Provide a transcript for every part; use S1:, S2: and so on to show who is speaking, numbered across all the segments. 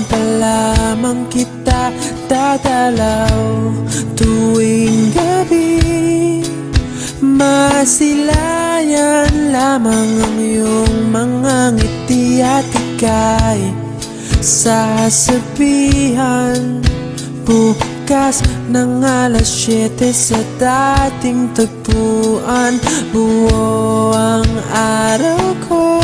S1: pa lamang kita dadalaw tuwing gabi. Masilayan lamang ang iyong mga ngiti at ika'y sasabihan bukas ng alas 7 sa dating tagpuan. Buo ang araw ko,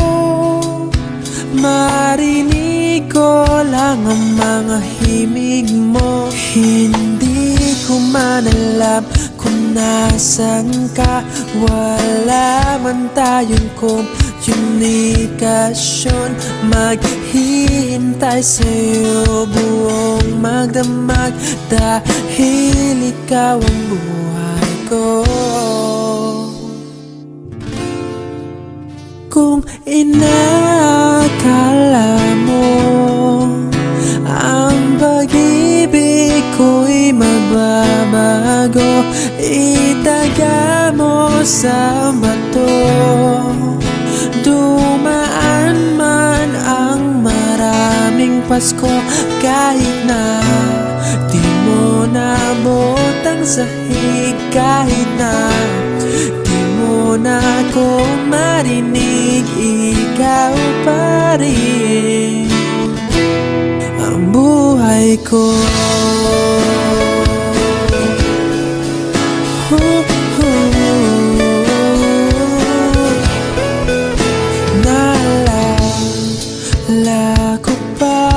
S1: marinig ko lang ang mga himig mo. Hindi ko man alam kung nasan ka, wala man tayong komunikasyon. Maghihintay sa'yo buong magdamag dahil ikaw ang buhay ko. Kung inakala mo ang pag-ibig ko'y magbabago, itaga mo sa bato. Dumaan man ang maraming Pasko, kahit na di mo nabot ang sahig, kahit na di mo na ako marinig, ikaw pa rin ang buhay ko. Naalala ko pa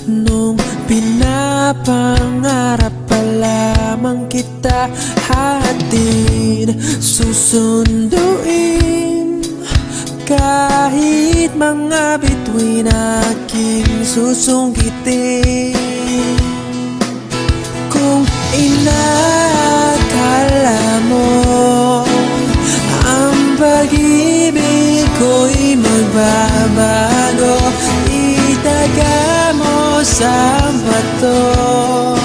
S1: nung pinapangarap pa lamang kita hatid, susunduin kahit mga bituin aking susungkitin. Kung inakala mo ang pag-ibig ko'y magbabago, itaga mo sa bato.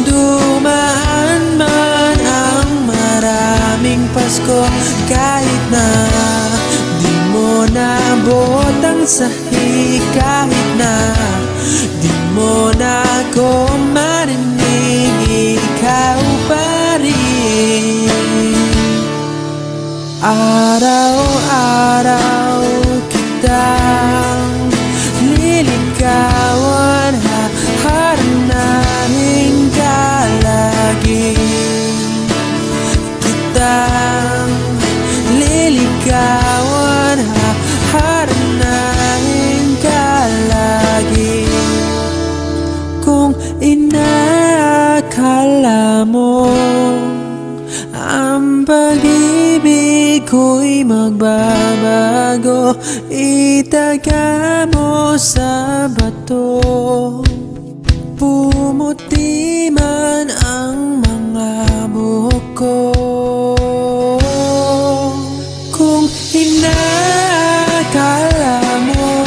S1: Dumaan man ang maraming Pasko, kahit na di mo nabot ang sahig, kahit na di mo na ako marinig, ikaw pa rin. Araw-araw kitang liligawan, haharanahin ka lagi. Kitang liligawan, haharanahin ka lagi. Kung inakala mo ang pag-ibig ko'y magbabago, itaga mo sa bato. Pumuti man ang mga buhok ko. Kung inakala mo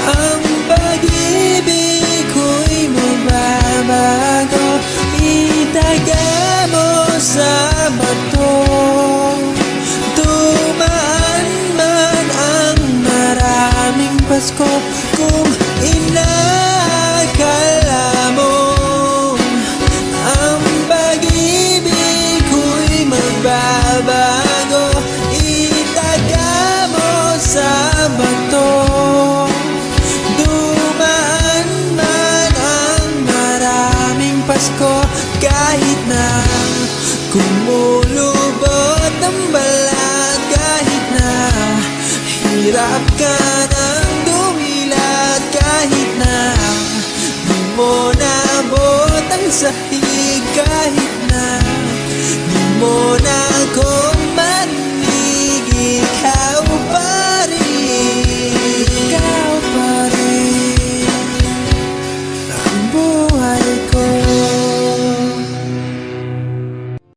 S1: ang pag-ibig ko'y magbabago, itaga mo sa bato. Dumaan man ang maraming Pasko, kung inakala mo ang pag-ibig ko'y magbabago, itaga mo sa bato. Dumaan man ang maraming Pasko, kahit na kumulubot ang balat, kahit na hirap ka na